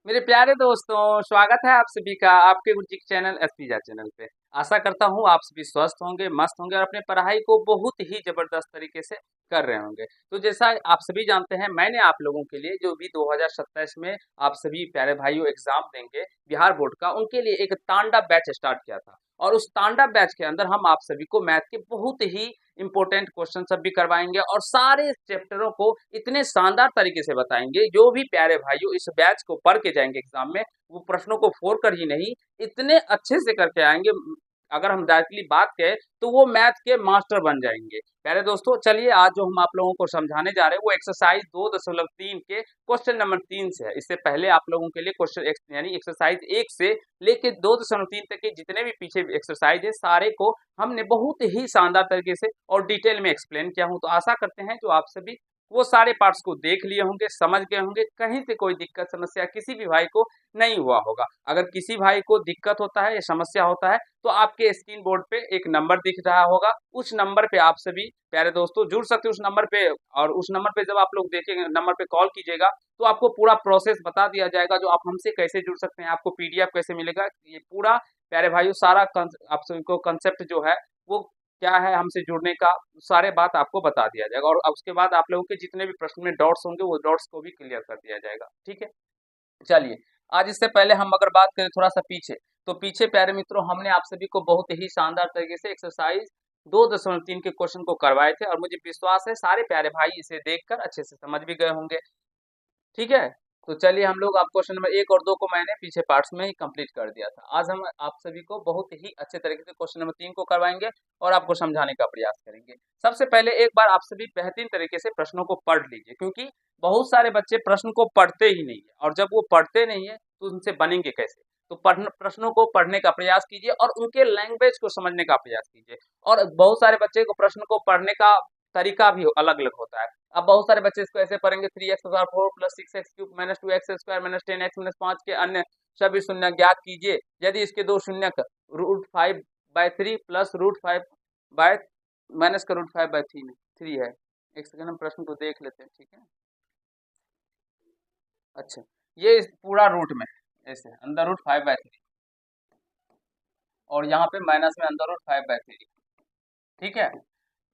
मेरे प्यारे दोस्तों, स्वागत है आप सभी का आपके गुरुजी के चैनल एसपीजा चैनल पे। आशा करता हूँ आप सभी स्वस्थ होंगे, मस्त होंगे और अपनी पढ़ाई को बहुत ही जबरदस्त तरीके से कर रहे होंगे। तो जैसा आप सभी जानते हैं, मैंने आप लोगों के लिए जो भी 2027 में आप सभी प्यारे भाइयों एग्जाम देंगे बिहार बोर्ड का, उनके लिए एक तांडा बैच स्टार्ट किया था। और उस तांडा बैच के अंदर हम आप सभी को मैथ के बहुत ही इंपॉर्टेंट क्वेश्चन सब भी करवाएंगे और सारे चैप्टरों को इतने शानदार तरीके से बताएंगे। जो भी प्यारे भाइयों इस बैच को पढ़ के जाएंगे एग्जाम में, वो प्रश्नों को फोड़ कर ही नहीं, इतने अच्छे से करके आएंगे। अगर हम डायरेक्टली बात करें तो वो मैथ के मास्टर बन जाएंगे। प्यारे दोस्तों, चलिए आज जो हम आप लोगों को समझाने जा रहे हैं वो एक्सरसाइज 2.3 के क्वेश्चन नंबर 3 से है। इससे पहले आप लोगों के लिए क्वेश्चन यानी एक्सरसाइज 1 से लेके 2.3 तक के जितने भी पीछे एक्सरसाइज है, सारे को हमने बहुत ही शानदार तरीके से और डिटेल में एक्सप्लेन किया हूं। तो आशा करते हैं जो आप सभी वो सारे पार्ट्स को देख लिए होंगे, समझ गए होंगे, कहीं से कोई दिक्कत समस्या किसी भी भाई को नहीं हुआ होगा। अगर किसी भाई को दिक्कत होता है या समस्या होता है तो आपके स्क्रीन बोर्ड पे एक नंबर दिख रहा होगा, उस नंबर पे आप सभी प्यारे दोस्तों जुड़ सकते हो उस नंबर पे। और उस नंबर पे जब आप लोग देखेंगे, नंबर पे कॉल कीजिएगा तो आपको पूरा प्रोसेस बता दिया जाएगा, जो आप हमसे कैसे जुड़ सकते हैं, आपको पीडीएफ कैसे मिलेगा, ये पूरा प्यारे भाइयों सारा आप सभी को कंसेप्ट जो है वो क्या है हमसे जुड़ने का, सारे बात आपको बता दिया जाएगा। और अब उसके बाद आप लोगों के जितने भी प्रश्न में डॉट्स होंगे वो डॉट्स को भी क्लियर कर दिया जाएगा। ठीक है, चलिए आज इससे पहले हम अगर बात करें थोड़ा सा पीछे, तो पीछे प्यारे मित्रों हमने आप सभी को बहुत ही शानदार तरीके से एक्सरसाइज 2.3 के क्वेश्चन को करवाए थे और मुझे विश्वास है सारे प्यारे भाई इसे देखकर अच्छे से समझ भी गए होंगे। ठीक है, तो चलिए हम लोग आप क्वेश्चन नंबर 1 और 2 को मैंने पीछे पार्ट्स में ही कंप्लीट कर दिया था। आज हम आप सभी को बहुत ही अच्छे तरीके से क्वेश्चन नंबर 3 को करवाएंगे और आपको समझाने का प्रयास करेंगे। सबसे पहले एक बार आप सभी बेहतरीन तरीके से प्रश्नों को पढ़ लीजिए, क्योंकि बहुत सारे बच्चे प्रश्न को पढ़ते ही नहीं है और जब वो पढ़ते नहीं है तो उनसे बनेंगे कैसे। तो प्रश्नों को पढ़ने का प्रयास कीजिए और उनके लैंग्वेज को समझने का प्रयास कीजिए। और बहुत सारे बच्चे को प्रश्न को पढ़ने का तरीका भी अलग अलग होता है। अब बहुत सारे बच्चे इसको ऐसे पढ़ेंगे, 3x4 plus 6x³ minus 2x² minus 10x minus 5 के अन्य सभी शून्य ज्ञात कीजिए यदि इसके दो शून्य √5/3 प्लस √5 बाय माइनस का √5/3 में 3 है। एक सेकंड हम प्रश्न को देख लेते हैं। ठीक है, अच्छा, ये इस पूरा रूट में है, ऐसे अंदर √5/3 और यहाँ पे माइनस में अंदर √5/3। ठीक है,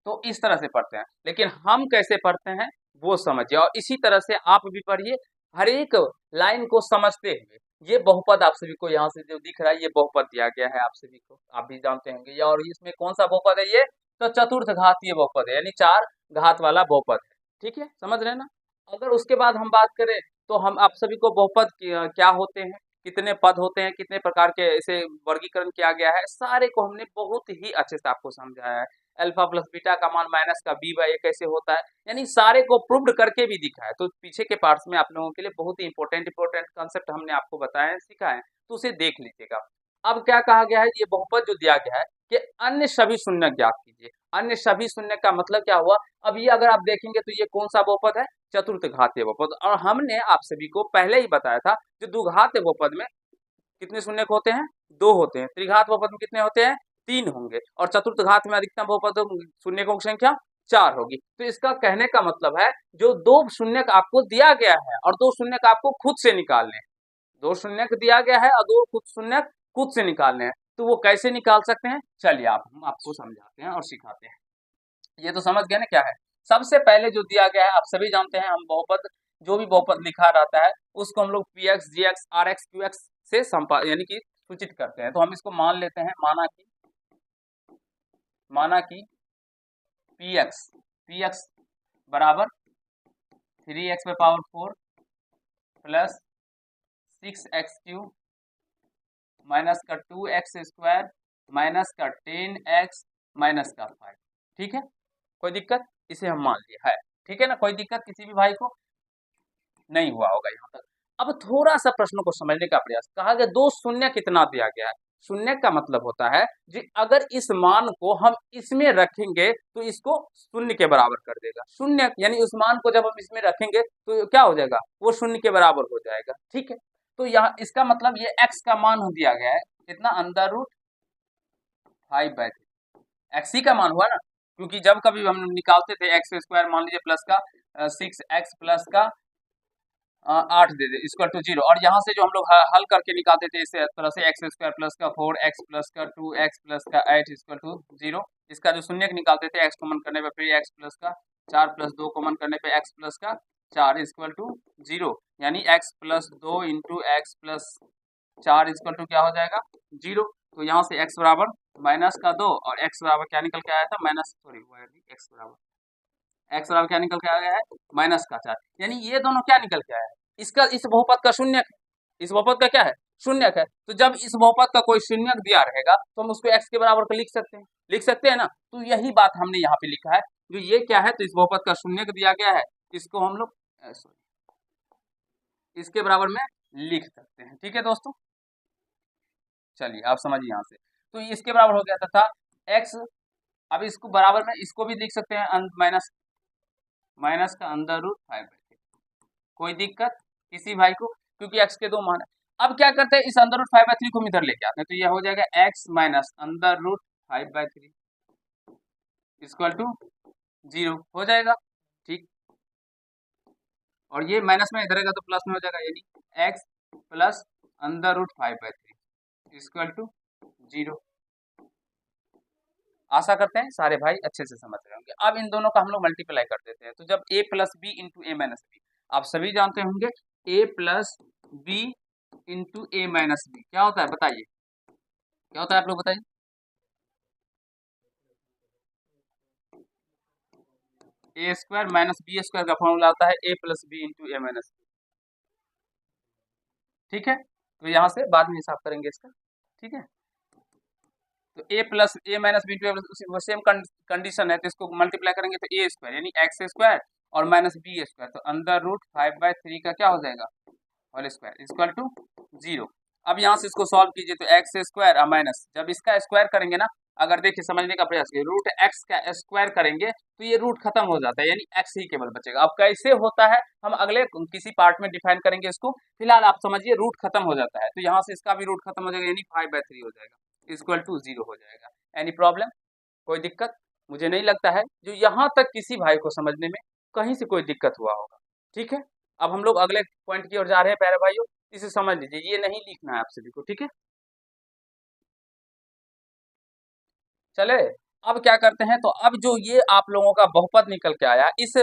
तो इस तरह से पढ़ते हैं, लेकिन हम कैसे पढ़ते हैं वो समझिए और इसी तरह से आप भी पढ़िए, हर एक लाइन को समझते हुए। ये बहुपद आप सभी को यहाँ से जो दिख रहा है ये बहुपद दिया गया है आप सभी को, आप भी जानते होंगे। या और इसमें कौन सा बहुपद है ये, तो चतुर्थ घातीय बहुपद है, यानी 4 घात वाला बहुपद है। ठीक है, समझ रहे हैं ना। अगर उसके बाद हम बात करें तो हम आप सभी को बहुपद क्या होते हैं, कितने पद होते हैं, कितने प्रकार के इसे वर्गीकरण किया गया है, सारे को हमने बहुत ही अच्छे से आपको समझाया है। अल्फा प्लस बीटा का मान माइनस का b/a कैसे होता है, यानी सारे को प्रूव्ड करके भी दिखा है। तो पीछे के पार्ट्स में आप लोगों के लिए बहुत ही इंपॉर्टेंट कंसेप्ट हमने आपको बताया है, सिखाया है, तो उसे देख लीजिएगा। अब क्या कहा गया है, ये बहुपद जो दिया गया है कि अन्य सभी शून्य ज्ञात कीजिए। अन्य सभी शून्य का मतलब क्या हुआ, अब ये अगर आप देखेंगे तो ये कौन सा बहुपद है, चतुर्थ घातीय बहुपद। और हमने आप सभी को पहले ही बताया था जो द्विघात बहुपद में कितने शून्य होते हैं, 2 होते हैं। त्रिघात बहुपद में कितने होते हैं, 3 होंगे। और चतुर्थ घात में अधिकतम बहुपद शून्यकों की संख्या 4 होगी। तो इसका कहने का मतलब है जो 2 शून्यक आपको दिया गया है और 2 शून्यक आपको खुद से निकालने हैं। 2 शून्यक दिया गया है और 2 खुद शून्यक खुद से निकालने हैं। तो वो कैसे निकाल सकते हैं, चलिए आप हम आपको समझाते हैं और सिखाते हैं। ये तो समझ गए ना क्या है। सबसे पहले जो दिया गया है आप सभी जानते हैं, हम बहुपद जो भी बहुपद लिखा रहता है उसको हम लोग px gx rx qx से यानी कि सूचित करते हैं। तो हम इसको मान लेते हैं, माना कि px बराबर 3x⁴ प्लस 6x³ माइनस का 2x² माइनस का 10x माइनस का 5। ठीक है, कोई दिक्कत, इसे हम मान लिया है। ठीक है ना, कोई दिक्कत किसी भी भाई को नहीं हुआ होगा यहाँ तक। अब थोड़ा सा प्रश्नों को समझने का प्रयास, कहा गया 2 शून्य कितना दिया गया है। शून्य का मतलब होता है जी अगर इस मान को हम इसमें रखेंगे तो इसको शून्य के बराबर कर देगा। शून्य यानी उस मान को जब हम इसमें रखेंगे तो क्या हो जाएगा, वो शून्य के बराबर हो जाएगा। ठीक है, तो यहाँ इसका मतलब ये x का मान दिया गया है कितना, √5/3। एक्स ही का मान हुआ ना, क्योंकि जब कभी हम निकालते थे x² मान लीजिए प्लस का 6x प्लस का 8 दे दे इक्वल टू 0, और यहाँ से जो हम लोग हल करके निकालते थे इसे प्लस एक्स स्क्वायर प्लस का 4x प्लस का 2x प्लस का 8 इक्वल टू 0। इसका जो शून्य निकालते थे एक्स कॉमन करने पे फिर एक्स प्लस का 4 प्लस 2 कॉमन करने पे एक्स प्लस का 4 इक्वल टू 0, यानी x plus 2 into x plus 4 equal to क्या हो जाएगा 0। तो यहाँ से x बराबर माइनस का 2 और x बराबर क्या निकल के आया था माइनस, सॉरी x बराबर क्या निकल के आ गया है माइनस का 4, यानी ये दोनों क्या निकल के आया है इसका, इस बहुपद का शून्यक, इस बहुपद का क्या है शून्यक है। तो जब इस बहुपद का कोई शून्यक दिया रहेगा तो हम उसको x के बराबर का लिख सकते हैं ना। तो यही बात हमने यहाँ पे लिखा है, जो ये क्या है तो इस बहुपद का शून्यक दिया गया है, इसको हम लोग इसके बराबर में लिख सकते हैं। ठीक है दोस्तों, चलिए आप समझिए यहाँ से, तो इसके बराबर हो गया तथा x, अब इसको बराबर में इसको भी लिख सकते हैं माइनस का अंडर रूट 5/3, कोई दिक्कत किसी भाई को, क्योंकि x के दो मान है। अब क्या करते हैं इस अंडर रूट 5/3 को हम इधर लेके आते हैं, तो यह हो जाएगा x minus under root 5/3 equal to 0 हो जाएगा। ठीक, और ये माइनस में इधर रहेगा तो प्लस में हो जाएगा, यानी x plus under root 5/3 equal to 0। आशा करते हैं सारे भाई अच्छे से समझ रहे होंगे। अब इन दोनों का हम लोग मल्टीप्लाई कर देते हैं, तो जब a plus b into a minus b, आप सभी जानते होंगे a plus b into a minus b क्या होता है, बताइए क्या होता है, आप लोग बताइए। A square minus b square का फॉर्मूला होता है a plus b into a minus b. ठीक है, तो यहाँ से बाद में हिसाब करेंगे इसका। ठीक है, तो a plus a minus b into a plus same condition है, तो इसको मल्टीप्लाई करेंगे तो ए स्क्वायर यानी एक्स स्क्वायर और माइनस बी स्क्वायर, तो अंडर रूट 5/3 का क्या हो जाएगा होल स्क्वायर इक्वल टू 0। अब यहाँ से इसको सॉल्व कीजिए, तो एक्स स्क्वायर और माइनस, जब इसका स्क्वायर करेंगे ना, अगर देखिए समझने का प्रयास कीजिए, रूट एक्स का स्क्वायर करेंगे तो ये रूट खत्म हो जाता है, यानी एक्स ही केवल बचेगा। अब कैसे होता है हम अगले किसी पार्ट में डिफाइन करेंगे इसको, फिलहाल आप समझिए रूट खत्म हो जाता है, तो यहाँ से इसका भी रूट खत्म हो जाएगा, यानी 5/3 हो जाएगा इक्वल टू 0 हो जाएगा। एनी प्रॉब्लम, कोई दिक्कत, मुझे नहीं लगता है जो यहाँ तक किसी भाई को समझने में कहीं से कोई दिक्कत हुआ होगा। ठीक है, अब हम लोग अगले पॉइंट की ओर जा रहे हैं प्यारे भाइयों, इसे समझ लीजिए, ये नहीं लिखना है आप सभी को। ठीक है, चले अब क्या करते हैं, तो अब जो ये आप लोगों का बहुपद निकल के आया, इस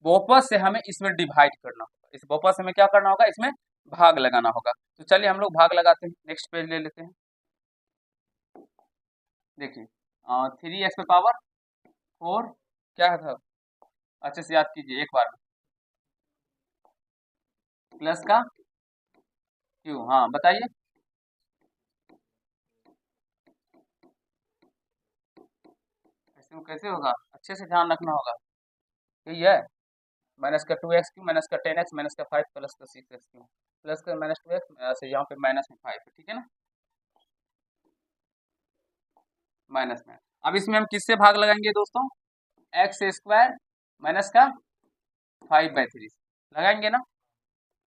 बहुपद से हमें इसमें डिवाइड करना होगा, इस बहुपद से हमें क्या करना होगा, इसमें भाग लगाना होगा। तो चलिए हम लोग भाग लगाते हैं, नेक्स्ट पेज ले लेते हैं। देखिए 3x पे पावर 4 क्या था, अच्छे से याद कीजिए एक बार, प्लस का क्यू, हाँ बताइए। कैसे होगा, अच्छे से ध्यान रखना होगा, यही है माइनस का 2x क्यू माइनस का 10x माइनस का 5 प्लस का 6x क्यू प्लस का माइनस 2x से यहाँ पे माइनस में 5 है। ठीक है ना, माइनस में। अब इसमें हम किससे भाग लगाएंगे दोस्तों, एक्स स्क्वायर माइनस का 5/3 लगाएंगे ना।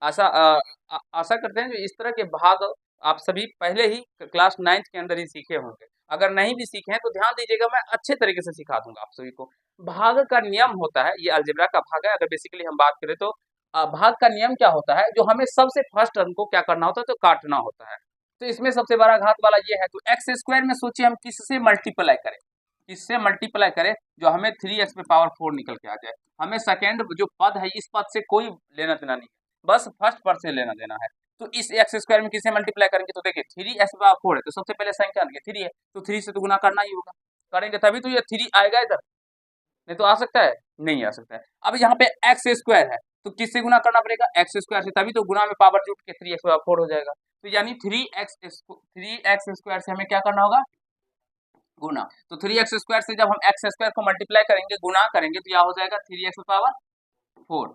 आशा करते हैं जो इस तरह के भाग आप सभी पहले ही क्लास 9th के अंदर ही सीखे होंगे, अगर नहीं भी सीखे हैं तो ध्यान दीजिएगा, मैं अच्छे तरीके से सिखा दूंगा आप सभी को। भाग का नियम होता है, ये अलजेब्रा का भाग है, अगर बेसिकली हम बात करें तो भाग का नियम क्या होता है, जो हमें सबसे फर्स्ट टर्म को क्या करना होता है, तो काटना होता है। तो इसमें सबसे बड़ा घात वाला ये है, तो एक्स स्क्वायर में सोचिए हम किससे मल्टीप्लाई करें, किससे मल्टीप्लाई करें जो हमें 3x पे पावर 4 निकल के आ जाए। हमें सेकेंड जो पद है इस पद से कोई लेना देना नहीं है, बस फर्स्ट पद से लेना देना है। तो इस एक्स स्क्वायर में किसे मल्टीप्लाई करेंगे, तो देखिए 3x पावर 4 है, तो सबसे पहले संख्या 3 है, तो 3 से तो गुना करना ही होगा, करेंगे तभी तो ये 3 आएगा इधर, नहीं तो आ सकता है, नहीं आ सकता है। अब यहाँ पे एक्स स्क्वायर है, तो किससे गुना करना पड़ेगा, एक्स स्क्वायर से, तभी तो गुना में पावर जुट के 3x पावर 4 हो जाएगा। तो यानी 3x स्क्वायर से हमें क्या करना होगा, गुना। तो 3x स्क्वायर से जब हम एक्स स्क्वायर को मल्टीप्लाई करेंगे, गुना करेंगे, तो यह हो जाएगा 3x पावर 4,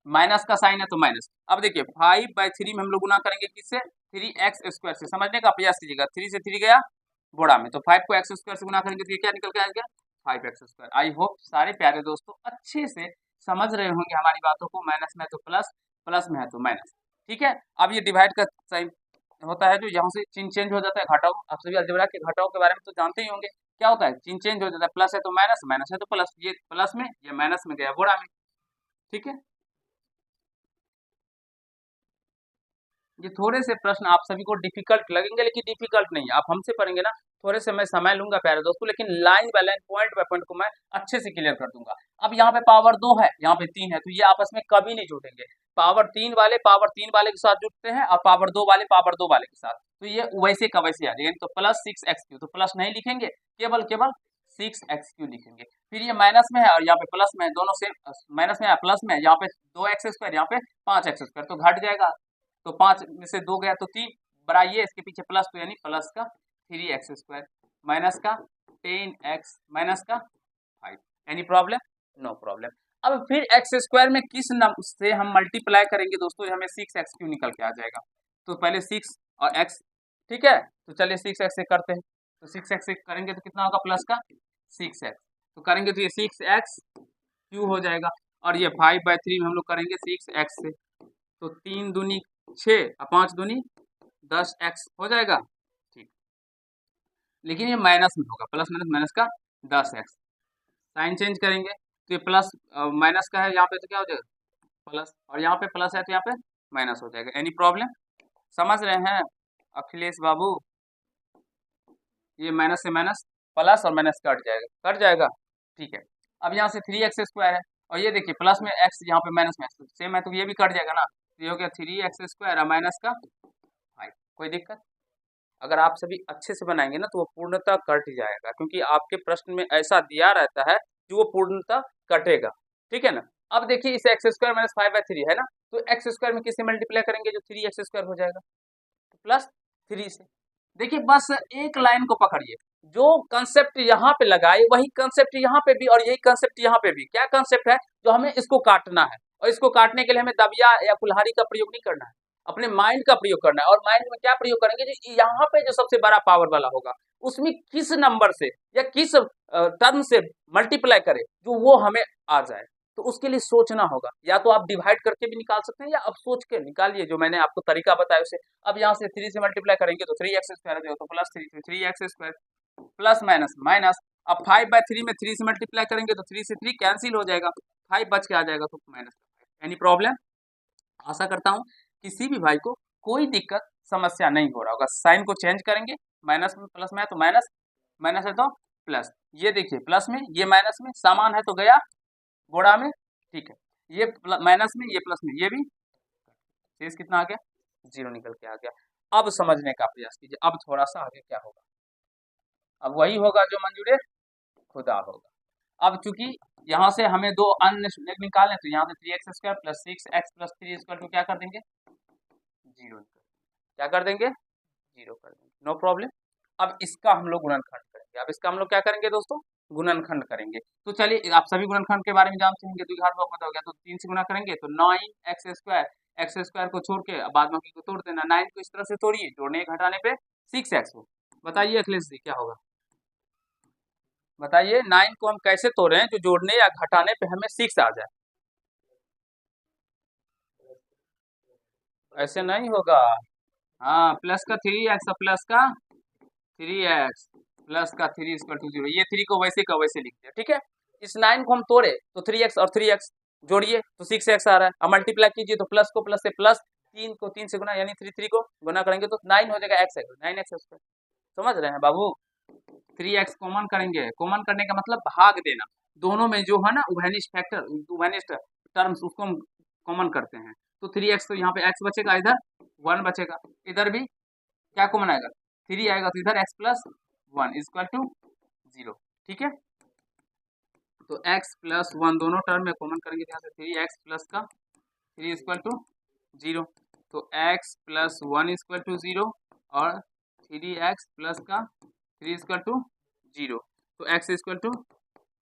माइनस का साइन है तो माइनस। अब देखिए 5/3 में हम लोग गुना करेंगे किससे, 3x स्क्वायर से, समझने का प्रयास कीजिएगा, 3 से 3 गया बोड़ा में, तो 5 को एक्स स्क्वायर से गुना करेंगे तो ये क्या निकल के आएगा 5x स्क्वायर। आई होप सारे प्यारे दोस्तों अच्छे से समझ रहे होंगे हमारी बातों को, माइनस में है तो प्लस, प्लस में है तो माइनस। ठीक है, अब ये डिवाइड का साइन होता है, जो यहाँ से चिन्ह चेंज हो जाता है, घटाओ, आप सभी अलजेब्रा के घटाओ के बारे में तो जानते ही होंगे, क्या होता है चिन्ह चेंज हो जाता है, प्लस है तो माइनस, माइनस है तो प्लस, ये प्लस में ये माइनस में गया बोड़ा में। ठीक है, ये थोड़े से प्रश्न आप सभी को डिफिकल्ट लगेंगे, लेकिन डिफिकल्ट नहीं है। आप हमसे पढ़ेंगे ना, थोड़े से मैं समय लूंगा प्यारे दोस्तों, लेकिन line by line point by point को मैं अच्छे से क्लियर कर दूंगा। अब यहाँ पे पावर 2 है, यहाँ पे 3 है, तो ये आपस में कभी नहीं जुड़ेंगे। पावर 3 वाले के साथ जुड़ते हैं और पावर 2 वाले पावर 2 वाले के साथ, तो ये वैसे का वैसे आ जाएगा। तो प्लस 6x3, तो प्लस नहीं लिखेंगे, केवल केवल 6x3 लिखेंगे। फिर ये माइनस में है और यहाँ पे प्लस में है, दोनों से माइनस में है प्लस में है, यहाँ पे 2x2, यहाँ पे 5x2, तो घट जाएगा। तो 5 में से 2 गया तो 3, बढ़ाइए इसके पीछे प्लस, तो यानी प्लस का 3x2 माइनस का 10x माइनस का 5। Any problem? No problem. अब फिर x2 में किस नंबर से हम मल्टीप्लाई करेंगे दोस्तों, हमें 6x निकल के आ जाएगा। तो पहले 6 और x, ठीक है, तो चलिए 6x से करते हैं। तो 6x से करेंगे तो कितना होगा, प्लस का 6x, तो करेंगे तो ये 6x क्यू हो जाएगा। और ये 5/3 में हम लोग करेंगे 6x से, तो 3 दूनी 6 और 5 दूनी 10x हो जाएगा, ठीक। लेकिन ये माइनस में होगा, प्लस माइनस माइनस का 10x, साइन चेंज करेंगे तो ये प्लस माइनस का है यहाँ पे, तो क्या हो जाएगा प्लस, और यहाँ पे प्लस है तो यहाँ पे माइनस हो जाएगा। Any problem? समझ रहे हैं अखिलेश बाबू? ये माइनस से माइनस प्लस और माइनस कट जाएगा, ठीक है। अब यहाँ से 3x2 है, और ये देखिए प्लस में x, यहाँ पे माइनस में x सेम है, तो ये भी कट जाएगा ना, तो ये हो गया 3x2 और माइनस का 5। कोई दिक्कत? अगर आप सभी अच्छे से बनाएंगे ना तो वो पूर्णतः कट जाएगा, क्योंकि आपके प्रश्न में ऐसा दिया रहता है कि वो पूर्णतः कटेगा, ठीक है ना। अब देखिए इसे x2 माइनस 5/3 है ना, तो x2 में किससे मल्टीप्लाई करेंगे, जो 3x2 हो जाएगा, प्लस 3 से। देखिए बस एक लाइन को पकड़िए, जो कंसेप्ट यहाँ पे लगाए वही कंसेप्ट यहाँ पे भी, और यही कंसेप्ट यहाँ पे भी। क्या कंसेप्ट है, जो हमें इसको काटना है, और इसको काटने के लिए हमें दबिया या कुल्हाड़ी का प्रयोग नहीं करना है, अपने माइंड का प्रयोग करना है। और माइंड में क्या प्रयोग करेंगे, जो यहाँ पे जो सबसे बड़ा पावर वाला होगा उसमें किस नंबर से या किस टर्म से मल्टीप्लाई करे जो वो हमें आ जाए, तो उसके लिए सोचना होगा। या तो आप डिवाइड करके भी निकाल सकते हैं, या आप सोच के निकालिए, जो मैंने आपको तरीका बताया उसे। अब यहाँ से 3 से मल्टीप्लाई करेंगे तो 3x2 हो, तो plus 3x2 plus minus minus. अब 5/3 में 3 से मल्टीप्लाई करेंगे तो 3 से 3 कैंसिल हो जाएगा, 5 बच के आ जाएगा, तो माइनस। Any problem? आशा करता हूँ किसी भी भाई को कोई दिक्कत समस्या नहीं हो रहा होगा। साइन को चेंज करेंगे, माइनस में प्लस में है तो माइनस, माइनस है तो प्लस। ये देखिए प्लस में, ये माइनस में, सामान है तो गया गोड़ा में, ठीक है। ये माइनस में, ये प्लस में, ये भी शेष कितना आ गया, 0 निकल के आ गया। अब समझने का प्रयास कीजिए, अब थोड़ा सा आगे क्या होगा, अब वही होगा जो मंजूर खुदा होगा। अब चूंकि यहाँ से हमें दो अन्य शून्य निकालने, तो यहाँ से 3x2 plus 6x plus 3 equal to क्या कर देंगे, 0। क्या कर देंगे, 0 कर देंगे, नो प्रॉब्लम। अब इसका हम लोग गुणनखंड करेंगे। अब इसका हम लोग क्या करेंगे दोस्तों, गुणनखंड करेंगे। तो चलिए आप सभी गुणनखंड के बारे में जानते होंगे, द्विघात बहुपद पता हो गया, तो 3 से गुना करेंगे तो 9x2, x2 को छोड़ के बाद बाकी को तोड़ देना, 9 को इस तरह से तोड़िए, जोड़ने घटाने पे 6x हो। बताइए अखिलेश जी क्या होगा, बताइए 9 को हम कैसे तोड़े जो जोड़ने या घटाने पे हमें 6 आ जाए। ऐसे नहीं होगा, हाँ, प्लस का 3x प्लस का 3x प्लस का 3 इक्वल टू 0, ये 3 को वैसे का वैसे लिख दिया, ठीक है। इस 9 को हम तोड़े तो 3x और 3x जोड़िए तो 6x आ रहा है, अब मल्टीप्लाई कीजिए तो प्लस को प्लस से प्लस, 3 को 3 से गुना यानी 3 को गुना करेंगे तो 9 हो जाएगा, x है 9x2। समझ रहे हैं बाबू, 3x कॉमन करेंगे, कॉमन करने का मतलब भाग देना, दोनों में जो है ना उभयनिष्ठ फैक्टर, उभयनिष्ठ टर्म्स, उसको हम कॉमन करते हैं। तो 3x, तो यहाँ पे x बचेगा, इधर 1 बचेगा, इधर भी क्या कॉमन आएगा, 3 आएगा, तो इधर x प्लस 1 इक्वल टू 0, ठीक है। तो x प्लस 1 दोनों टर्म में कॉमन करेंगे, यहाँ से 3x प्लस का 3 इक्वल टू 0, तो x प्लस 1 इक्वल टू 0 और 3x प्लस का 3 इक्वल टू 0, तो x इक्वल टू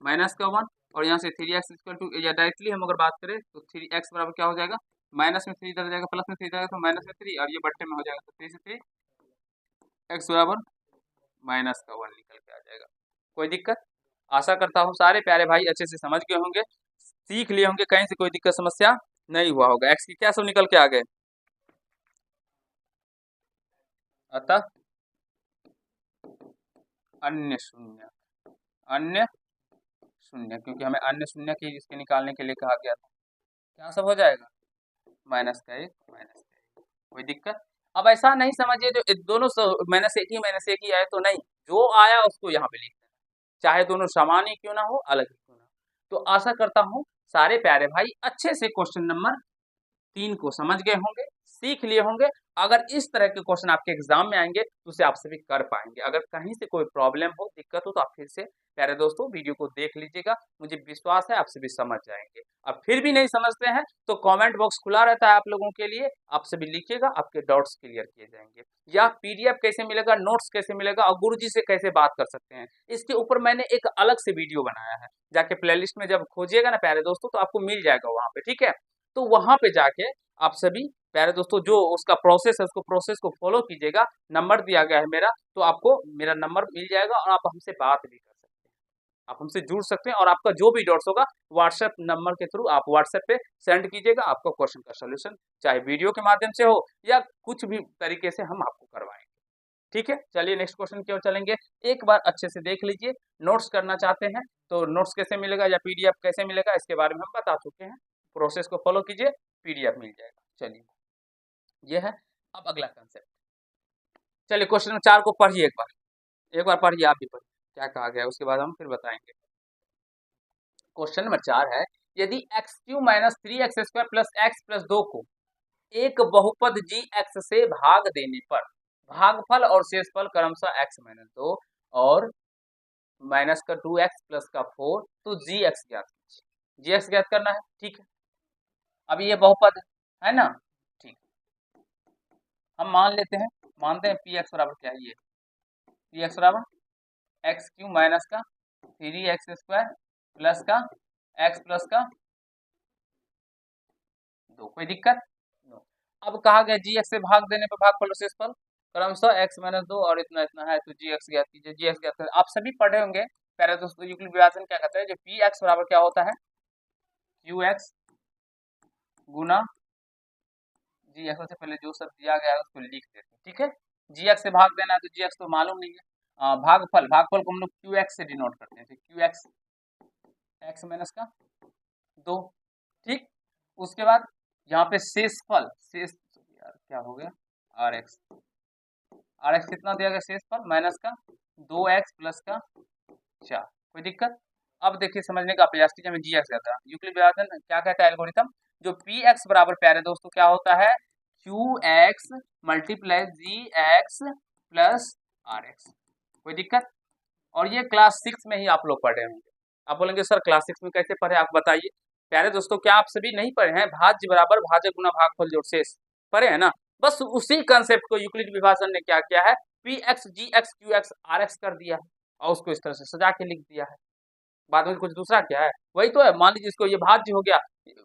माइनस का 1, और यहाँ से 3x इक्वल टू, या डायरेक्टली हम अगर बात करें तो 3x बराबर क्या हो जाएगा, माइनस में 3 इधर जाएगा, प्लस में 3 जाएगा, तो माइनस में 3, और ये बट्टे में हो जाएगा, तो 3 से 3 x बराबर माइनस का 1 निकल के आ जाएगा। कोई दिक्कत? आशा करता हूँ सारे प्यारे भाई अच्छे से समझ गए होंगे, सीख लिए होंगे, कहीं से कोई दिक्कत समस्या नहीं हुआ होगा। एक्स की क्या सब निकल के आ गए, अतः अन्य शून्य, अन्य शून्य, क्योंकि हमें अन्य शून्य की इसके निकालने के लिए कहा गया था, क्या सब हो जाएगा, -1 -1 कोई दिक्कत। अब ऐसा नहीं समझिए जो दोनों माइनस एक ही आए तो नहीं, जो आया उसको यहाँ पे लिख देना, चाहे दोनों समान ही क्यों ना हो, अलग ही क्यों ना हो। तो आशा करता हूँ सारे प्यारे भाई अच्छे से क्वेश्चन नंबर 3 को समझ गए होंगे, सीख लिए होंगे। अगर इस तरह के क्वेश्चन आपके एग्जाम में आएंगे तो उसे आप सभी कर पाएंगे। अगर कहीं से कोई प्रॉब्लम हो, दिक्कत हो तो आप फिर से प्यारे दोस्तों वीडियो को देख लीजिएगा, मुझे विश्वास है आप सभी समझ जाएंगे। अब फिर भी नहीं समझते हैं तो कमेंट बॉक्स खुला रहता है आप लोगों के लिए, आप सभी लिखिएगा, आपके डाउट्स क्लियर किए जाएंगे। या पीडीएफ कैसे मिलेगा, नोट्स कैसे मिलेगा और गुरुजी से कैसे बात कर सकते हैं, इसके ऊपर मैंने एक अलग से वीडियो बनाया है, जाके प्लेलिस्ट में जब खोजिएगा ना प्यारे दोस्तों तो आपको मिल जाएगा वहां पे, ठीक है। तो वहां पे जाके आप सभी प्यारे दोस्तों जो उसका प्रोसेस है उसको प्रोसेस को फॉलो कीजिएगा। नंबर दिया गया है मेरा, तो आपको मेरा नंबर मिल जाएगा और आप हमसे बात भी कर सकते हैं, आप हमसे जुड़ सकते हैं और आपका जो भी डाउट्स होगा व्हाट्सएप नंबर के थ्रू आप व्हाट्सएप पे सेंड कीजिएगा, आपका क्वेश्चन का सोल्यूशन चाहे वीडियो के माध्यम से हो या कुछ भी तरीके से हम आपको करवाएंगे, ठीक है। चलिए नेक्स्ट क्वेश्चन की ओर चलेंगे। एक बार अच्छे से देख लीजिए, नोट्स करना चाहते हैं तो नोट्स कैसे मिलेगा या पीडीएफ कैसे मिलेगा इसके बारे में हम बता चुके हैं, प्रोसेस को फॉलो कीजिए, पीडीएफ मिल जाएगा। चलिए ये है। अब अगला कंसेप्ट, चलिए क्वेश्चन नंबर 4 को पढ़िए, एक बार पढ़िए, आप भी पढ़िए क्या कहा गया है, उसके बाद हम फिर बताएंगे। क्वेश्चन नंबर 4 है, यदि x Q minus 3x² plus x plus 2 को एक बहुपद जी एक्स से भाग देने पर भागफल और शेषफल क्रमशः एक्स माइनस 2 और माइनस का 2x प्लस का 4, तो जी एक्स ज्ञात कीजिए। जी एक्स ज्ञात करना है, ठीक है। अब ये बहुपद है ना, ठीक, हम मान लेते हैं, मानते हैं पी एक्स बराबर क्या है, ये पी एक्स बराबर एक्स क्यू माइनस का 3x² प्लस का एक्स प्लस का 2, कोई दिक्कत नो। अब कहा गया जी एक्स से भाग देने पर भागफल और शेषफल क्रमशः एक्स माइनस 2 और इतना इतना है, तो जी एक्स ज्ञात कीजिए। जी एक्स ज्ञात करें, आप सभी पढ़े होंगे प्यारे दोस्तों, यूक्लिड विभाजन क्या कहता है, जो पी एक्स बराबर क्या होता है, क्यू एक्स गुना जी एक्स से पहले जो सब दिया गया है उसको लिख देते हैं, ठीक है। जी एक्स से भाग देना है तो जी एक्स तो मालूम नहीं है, भागफल भागफल को हम लोग क्यू एक्स से डिनोट करते हैं, क्यू एक्स एक्स माइनस का 2, ठीक। उसके बाद यहाँ पे शेषफल, शेष यार क्या हो गया, आर एक्स, आर एक्स कितना दिया गया शेषफल माइनस का 2x प्लस का 4, कोई दिक्कत। अब देखिए समझने का प्रयास कीजिए, हमें जी एक्स कहता है, यूक्लिड विभाजन क्या कहता है एल्गोरिथम, जो पी एक्स बराबर प्यारे दोस्तों क्या होता है, q x multiply g x plus r x, कोई दिक्कत। और ये क्लास 6 में ही आप लोग पढ़े होंगे। आप बोलेंगे सर क्लास 6 में कैसे पढ़े, आप बताइए। प्यारे दोस्तों क्या आप सभी नहीं पढ़े हैं, भाज्य बराबर भाजक गुना भागफल जोड़ शेष, पढ़े हैं ना। बस उसी कंसेप्ट को यूक्लिड विभाजन ने क्या किया है, p x g x q x r x कर दिया है और उसको इस तरह से सजा के लिख दिया है। बाद में कुछ दूसरा क्या है, वही तो है। मान लीजिए इसको ये भाज्य हो गया,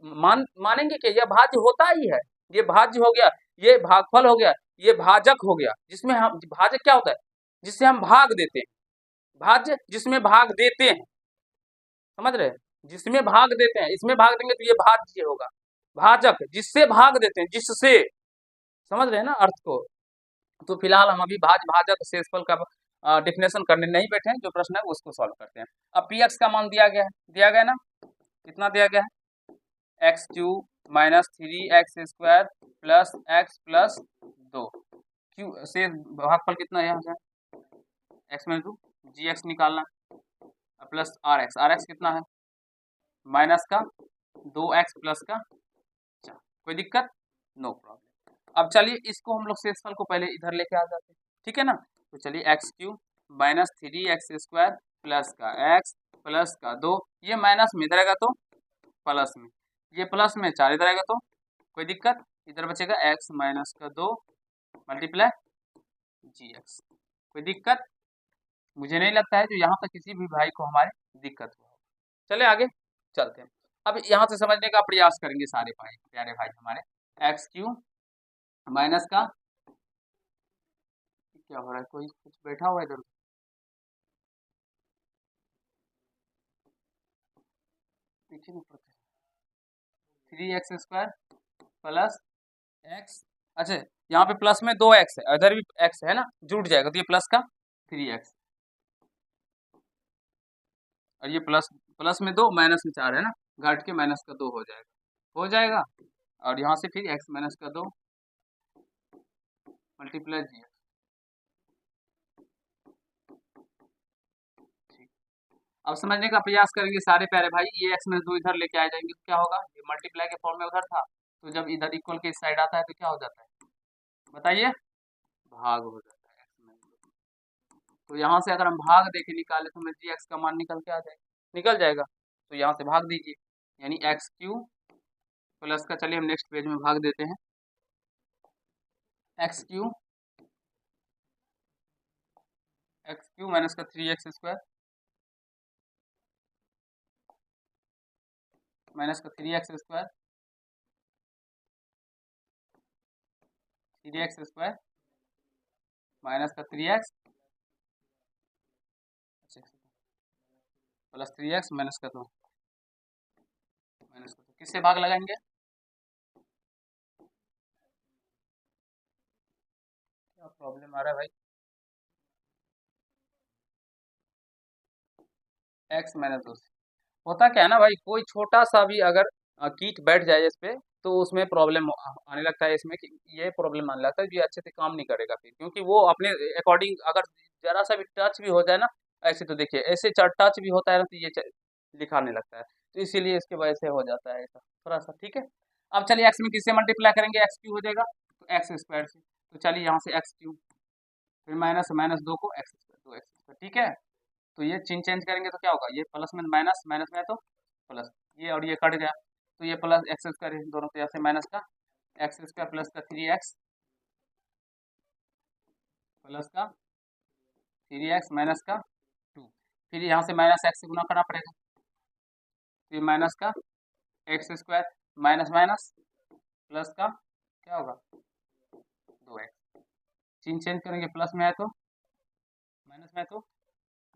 मानेंगे कि यह भाज्य होता ही है, ये भाज्य हो गया, ये भागफल हो गया, ये भाजक हो गया, जिसमें हम भाजक क्या होता है, जिससे हम भाग देते हैं, भाज्य जिसमें भाग देते हैं, समझ रहे हैं, जिसमें भाग देते हैं, इसमें भाग देंगे तो ये भाज्य होगा। भाजक जिससे भाग देते हैं, जिससे, समझ रहे हैं ना अर्थ को। तो फिलहाल हम अभी भाजक शेषफल का डिफिनेशन करने नहीं बैठे हैं, जो प्रश्न है उसको सॉल्व करते हैं। अब पी एक्स का मान दिया गया ना, कितना दिया गया है, x Q minus 3x² plus x plus 2, Q से भागफल कितना है यहाँ से, एक्स माइनस 2, जी एक्स निकालना प्लस आर एक्स कितना है, माइनस का 2x प्लस का 4, कोई दिक्कत नो प्रॉब्लम। अब चलिए इसको हम लोग शेषफल को पहले इधर लेके आ जाते हैं, ठीक है ना। तो चलिए x Q minus 3x² plus का एक्स प्लस का 2, ये माइनस में इधर आएगा तो प्लस में, ये प्लस में 4 इधर आएगा तो कोई दिक्कत, इधर बचेगा एक्स माइनस का 2 मल्टीप्लाई जी एक्स, कोई दिक्कत। मुझे नहीं लगता है जो यहाँ तक किसी भी भाई को हमारे दिक्कत हो। चले आगे चलते हैं। अब यहाँ से समझने का प्रयास करेंगे सारे भाई प्यारे भाई हमारे, एक्स क्यू माइनस का क्या हो रहा है, कोई कुछ बैठा हुआ है इधर, 3x² प्लस एक्स, अच्छा यहाँ पे प्लस में 2x है, इधर भी x है ना, जुड़ जाएगा तो ये प्लस का 3x और ये प्लस प्लस में 2 माइनस में 4 है ना, घट के माइनस का 2 हो जाएगा, और यहाँ से फिर x माइनस का 2 मल्टीप्लाई जी एक्स। ठीक, अब समझने का प्रयास करेंगे सारे प्यारे भाई। ये एक्स में 2 इधर लेके आ जाएंगे तो क्या होगा, ये मल्टीप्लाई के फॉर्म में उधर था, तो जब इधर इक्वल के इस साइड आता है तो क्या हो जाता है बताइए, भाग हो जाता है एक्स में। तो यहाँ से अगर हम भाग देके निकाले तो हमें जी एक्स का मान निकल के आ जाएगा, निकल जाएगा। तो यहाँ से भाग दीजिए, यानी एक्स क्यू प्लस का, चलिए हम नेक्स्ट पेज में भाग देते हैं, एक्स क्यू माइनस का 3x स्क्वायर माइनस का 3x square, 3x square minus का 3x प्लस 3x माइनस का 2 माइनस का 2, किससे भाग लगाएंगे, क्या प्रॉब्लम आ रहा है भाई, x माइनस 2 से। होता क्या है ना भाई, कोई छोटा सा भी अगर कीट बैठ जाए इस पे तो उसमें प्रॉब्लम आने लगता है, इसमें कि ये प्रॉब्लम आने लगता है, ये अच्छे से काम नहीं करेगा फिर, क्योंकि वो अपने अकॉर्डिंग अगर जरा सा भी टच भी हो जाए ना, ऐसे तो देखिए ऐसे टच भी होता है ना तो ये दिखाने लगता है, तो इसीलिए इसके वजह से हो जाता है ऐसा थोड़ा सा। ठीक है, अब चलिए एक्स में किससे मल्टीप्लाई करेंगे, एक्स क्यू हो जाएगा तो एक्स स्क्वायर से, तो चलिए यहाँ से एक्स क्यू, फिर माइनस माइनस 2 को एक्स स्क्वायर, 2x स्क्वायर। ठीक है, तो ये चिन्ह चेंज करेंगे तो क्या होगा, ये प्लस में माइनस, माइनस में है तो प्लस, ये और ये कट गया तो ये प्लस एक्स स्क्वायर, दोनों तो यहाँ से माइनस का एक्स स्क्वायर प्लस का 3x प्लस का 3x माइनस का 2, फिर यहाँ से माइनस एक्स से गुना करना पड़ेगा, तो ये माइनस का x square minus minus plus का क्या होगा 2x, चिन्ह चेंज करेंगे, प्लस में है तो माइनस में है तो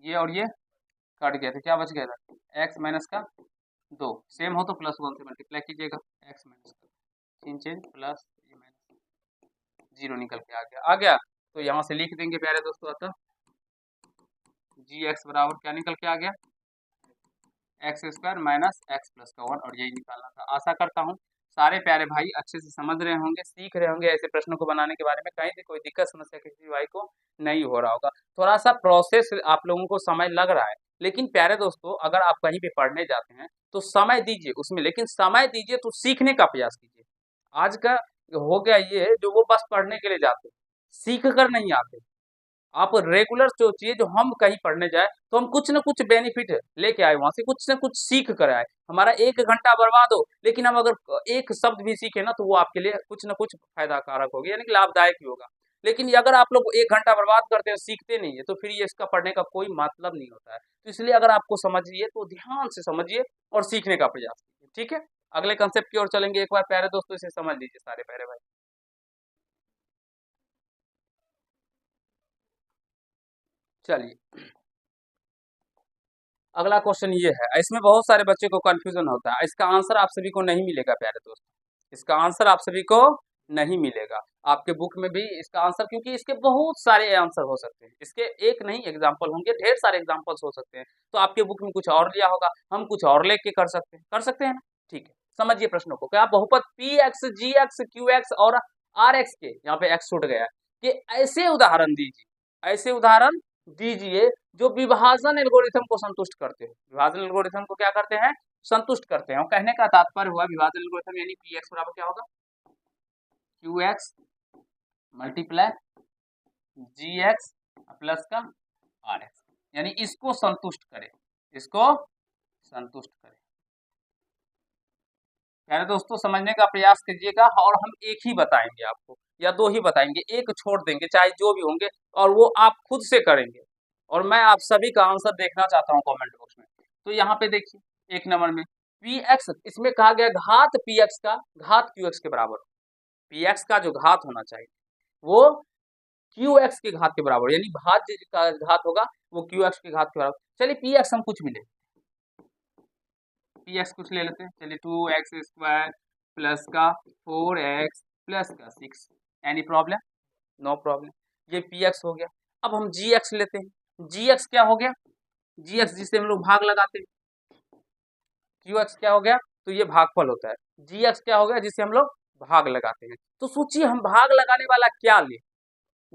ये और ये कट गया, तो क्या बच गया था एक्स माइनस का 2, सेम हो तो प्लस 1 से मल्टीप्लाई कीजिएगा, एक्स माइनस का चिन्ह चेंज प्लस ये माइनस, जीरो निकल के आ गया। तो यहाँ से लिख देंगे प्यारे दोस्तों, अतः जी एक्स बराबर क्या निकल के आ गया, x square minus x plus का 1, और यही निकालना था। आशा करता हूँ सारे प्यारे भाई अच्छे से समझ रहे होंगे, सीख रहे होंगे ऐसे प्रश्नों को बनाने के बारे में, कहीं से कोई दिक्कत समस्या किसी भाई को नहीं हो रहा होगा। थोड़ा सा प्रोसेस आप लोगों को समय लग रहा है, लेकिन प्यारे दोस्तों अगर आप कहीं भी पढ़ने जाते हैं तो समय दीजिए उसमें, लेकिन समय दीजिए तो सीखने का प्रयास कीजिए। आज का हो गया ये जो वो बस पढ़ने के लिए जाते हैं, सीख कर नहीं आते। आप रेगुलर सोचिए, जो हम कहीं पढ़ने जाए तो हम कुछ ना कुछ बेनिफिट लेके आए, वहां से कुछ ना कुछ सीख कर आए। हमारा 1 घंटा बर्बाद हो, लेकिन हम अगर एक शब्द भी सीखे ना तो वो आपके लिए कुछ ना कुछ फायदा कारक होगा, यानी कि लाभदायक ही होगा। लेकिन ये अगर आप लोग 1 घंटा बर्बाद करते हैं सीखते नहीं है तो फिर ये इसका पढ़ने का कोई मतलब नहीं होता है। तो इसलिए अगर आपको समझिए तो ध्यान से समझिए और सीखने का प्रयास कीजिए। ठीक है, अगले कंसेप्ट की ओर चलेंगे, एक बार प्यारे दोस्तों इसे समझ लीजिए सारे प्यारे भाई। चलिए अगला क्वेश्चन ये है, इसमें बहुत सारे बच्चे को कंफ्यूजन होता है, इसका आंसर आप सभी को नहीं मिलेगा प्यारे दोस्तों, इसका आंसर आप सभी को नहीं मिलेगा आपके बुक में भी इसका आंसर, क्योंकि इसके बहुत सारे आंसर हो सकते हैं, इसके एक नहीं एग्जाम्पल होंगे, ढेर सारे एग्जाम्पल्स हो सकते हैं। तो आपके बुक में कुछ और लिया होगा, हम कुछ और लेके कर सकते हैं ना। ठीक है, समझिए प्रश्नों को, क्या बहुपद P x g x q x और आर एक्स के, यहाँ पे एक्स छूट गया है, कि ऐसे उदाहरण दीजिए, ऐसे उदाहरण दीजिए जो विभाजन एल्गोरिथम को संतुष्ट करते हैं। विभाजन एल्गोरिथम को क्या करते हैं, संतुष्ट करते हैं। और कहने का तात्पर्य हुआ विभाजन एल्गोरिथम यानी पी एक्स बराबर क्या होगा, Q x multiply g x plus का आर एक्स, यानी इसको संतुष्ट करे, इसको संतुष्ट करे। यानी दोस्तों समझने का प्रयास कीजिएगा, और हम एक ही बताएंगे आपको या दो ही बताएंगे, एक छोड़ देंगे चाहे जो भी होंगे, और वो आप खुद से करेंगे। और मैं आप सभी का आंसर देखना चाहता हूँ कमेंट बॉक्स में। तो यहाँ पे देखिए 1 नंबर में पी एक्स, इसमें कहा गया घात पी एक्स का घात क्यू एक्स के बराबर, पी एक्स का जो घात होना चाहिए वो क्यू एक्स के घात के बराबर, यानी भाज्य का घात होगा वो क्यू एक्स के घात के बराबर। चलिए पी एक्स हम कुछ भी ले, पी एक्स कुछ ले लेते हैं, चलिए 2x स्क्वायर प्लस का 4x प्लस का 6, एनी प्रॉब्लम, नो प्रॉब्लम, ये पी एक्स हो गया। अब हम जी एक्स लेते हैं, जी एक्स क्या हो गया, जी एक्स जिसे हम लोग भाग लगाते हैं, क्यू एक्स क्या हो गया, तो ये भागफल होता है, जी एक्स क्या हो गया जिसे हम लोग भाग लगाते हैं। तो सोचिए हम भाग लगाने वाला क्या ले,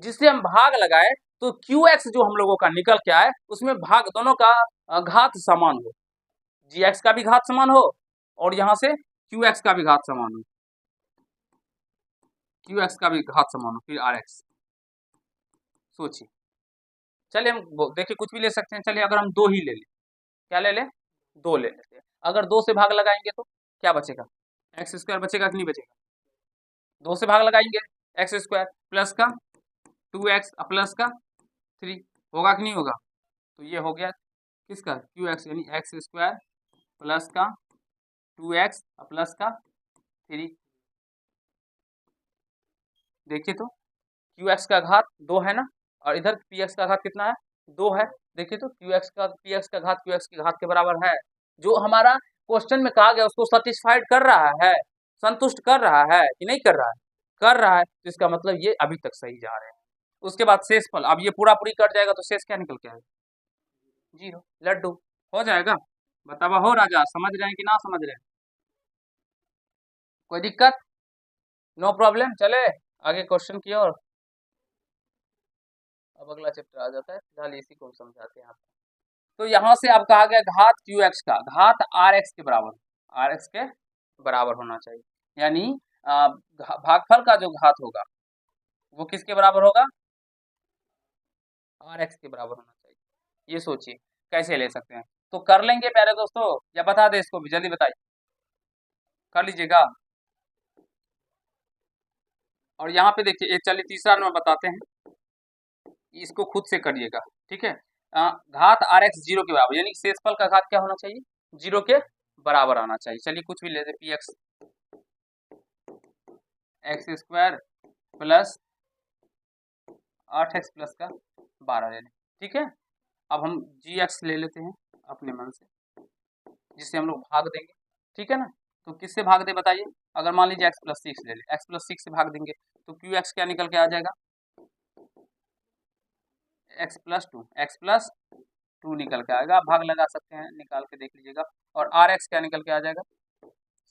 जिससे हम भाग लगाए तो क्यू एक्स जो हम लोगों का निकल के आए उसमें भाग दोनों का घात समान हो, जी एक्स का भी घात समान हो और यहाँ से क्यू एक्स का भी घात समान हो, क्यू एक्स का भी घात समान हो, फिर आर एक्स। सोचिए, चलिए हम देखिए कुछ भी ले सकते हैं, चलिए अगर हम दो ही ले लें, क्या ले लें, दो ले लेते हैं। अगर दो से भाग लगाएंगे तो क्या बचेगा, एक्स स्क्वायर बचेगा कि नहीं बचेगा, दो से भाग लगाएंगे एक्स स्क्वायर प्लस का 2x प्लस का 3 होगा कि नहीं होगा, तो ये हो गया किसका क्यू एक्स यानी एक्स स्क्वायर प्लस का 2x प्लस का 3। देखिए तो क्यू एक्स का घात 2 है ना, और इधर पी एक्स का घात कितना है, 2 है। देखिए तो क्यू एक्स का पी एक्स का घात क्यू एक्स के घात के बराबर है, जो हमारा क्वेश्चन में कहा गया उसको सेटिस्फाइड कर रहा है, संतुष्ट कर रहा है कि नहीं कर रहा है, कर रहा है, तो इसका मतलब ये अभी तक सही जा रहे हैं। उसके बाद शेषफल, अब ये पूरा पूरी कट जाएगा तो शेष क्या निकल के आएगा, 0, लड्डू हो जाएगा। बतावा हो राजा, समझ रहे हैं कि ना समझ रहे हैं, कोई दिक्कत, नो प्रॉब्लम। चले आगे क्वेश्चन की ओर, अब अगला चैप्टर आ जाता है, फिलहाल इसी को हम समझाते हैं आपको। तो यहाँ से अब कहा गया घात क्यू एक्स का घात आर एक्स के बराबर, आर एक्स के बराबर होना चाहिए, यानी भागफल का जो घात होगा वो किसके बराबर होगा, आर एक्स के बराबर होना चाहिए। ये सोचिए कैसे ले सकते हैं, तो कर लेंगे प्यारे दोस्तों या बता दे इसको भी, जल्दी बताइए, कर लीजिएगा। और यहाँ पे देखिए एक, चलिए तीसरा नंबर बताते हैं, इसको खुद से करिएगा, ठीक है। घात आर एक्स 0 के बराबर, यानी शेषफल का घात क्या होना चाहिए, 0 के बराबर आना चाहिए। चलिए कुछ भी लेते, P x x square plus 8x plus का 12 ले लें, ठीक है। अब हम जी एक्स ले लेते हैं अपने मन से, जिससे हम लोग भाग देंगे, ठीक है ना। तो किससे भाग दे बताइए, अगर मान लीजिए एक्स प्लस 6 ले लें, एक्स प्लस 6 से भाग देंगे तो क्यू एक्स क्या निकल के आ जाएगा, एक्स प्लस 2, एक्स प्लस 2 निकल के आएगा, भाग लगा सकते हैं, निकाल के देख लीजिएगा। और आर एक्स क्या निकल के आ जाएगा,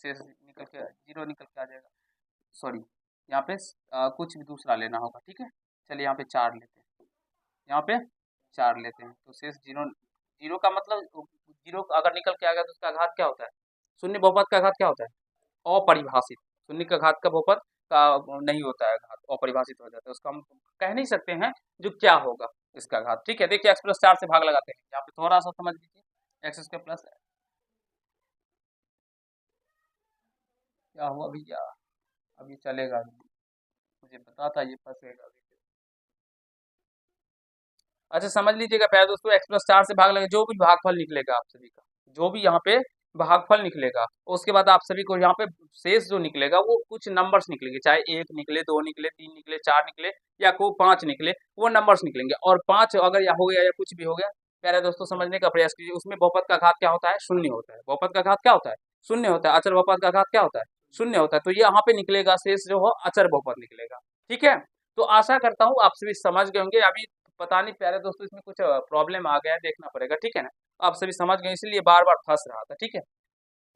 शेष निकल के 0 निकल के आ जाएगा, सॉरी यहाँ पे कुछ भी दूसरा लेना होगा, ठीक है। चलिए यहाँ पे 4 लेते हैं, यहाँ पे 4 लेते हैं, तो शेष 0, 0 का मतलब 0 अगर निकल के आ गया तो उसका घात क्या होता है, शून्य बहुपद का घात क्या होता है, अपरिभाषित, शून्य का घात का बहुपद का नहीं होता है घात, अपरिभाषित हो जाता है, उसका हम कह नहीं सकते हैं जो क्या होगा इसका घात, ठीक है। देखिए एक्स प्लस 4 से भाग लगाते हैं, यहाँ पे थोड़ा सा समझ लीजिए, एक्स स्क्वायर प्लस क्या हुआ भैया, अभी चलेगा नहीं, मुझे पता था ये फंसेगा अभी। अच्छा समझ लीजिएगा प्यारे दोस्तों, एक्स प्लस 4 से भाग लगे, जो भी भागफल निकलेगा आप सभी का, जो भी यहाँ पे भागफल निकलेगा, उसके बाद आप सभी को यहाँ पे शेष जो निकलेगा वो कुछ नंबर्स निकलेंगे, चाहे 1 निकले, 2 निकले, 3 निकले, 4 निकले या को 5 निकले, वो नंबर्स निकलेंगे। और 5 अगर या हो गया या कुछ भी हो गया, प्यारे दोस्तों समझने का प्रयास कीजिए, उसमें बहुपद का घात क्या होता है, शून्य होता है, बहुपद का घात क्या होता है, शून्य होता है, अचर बहुपद का घात क्या होता है, शून्य होता है, तो ये यहाँ पे निकलेगा शेष जो हो अचर बहुपद निकलेगा, ठीक है। तो आशा करता हूँ आप सभी समझ गए होंगे, अभी पता नहीं प्यारे दोस्तों इसमें कुछ प्रॉब्लम आ गया है, देखना पड़ेगा, ठीक है ना। आप सभी समझ गए, इसलिए बार बार फंस रहा था, ठीक है।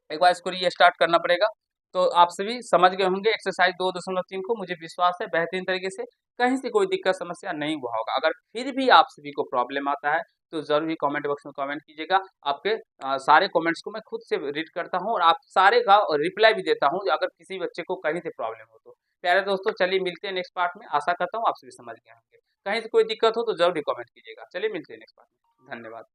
एक बार इसको रीस्टार्ट करना पड़ेगा। तो आप सभी समझ गए होंगे एक्सरसाइज 2.3 को, मुझे विश्वास है बेहतरीन तरीके से, कहीं से कोई दिक्कत समस्या नहीं हुआ होगा। अगर फिर भी आप सभी को प्रॉब्लम आता है तो जरूर ही कमेंट बॉक्स में कमेंट कीजिएगा, आपके सारे कमेंट्स को मैं खुद से रीड करता हूँ और आप सारे का रिप्लाई भी देता हूँ अगर किसी बच्चे को कहीं से प्रॉब्लम हो तो। प्यारे दोस्तों चलिए मिलते हैं नेक्स्ट पार्ट में, आशा करता हूँ आप सभी समझ गए होंगे, कहीं से कोई दिक्कत हो तो जरूर ही कमेंट कीजिएगा। चलिए मिलते हैं नेक्स्ट पार्ट में, धन्यवाद।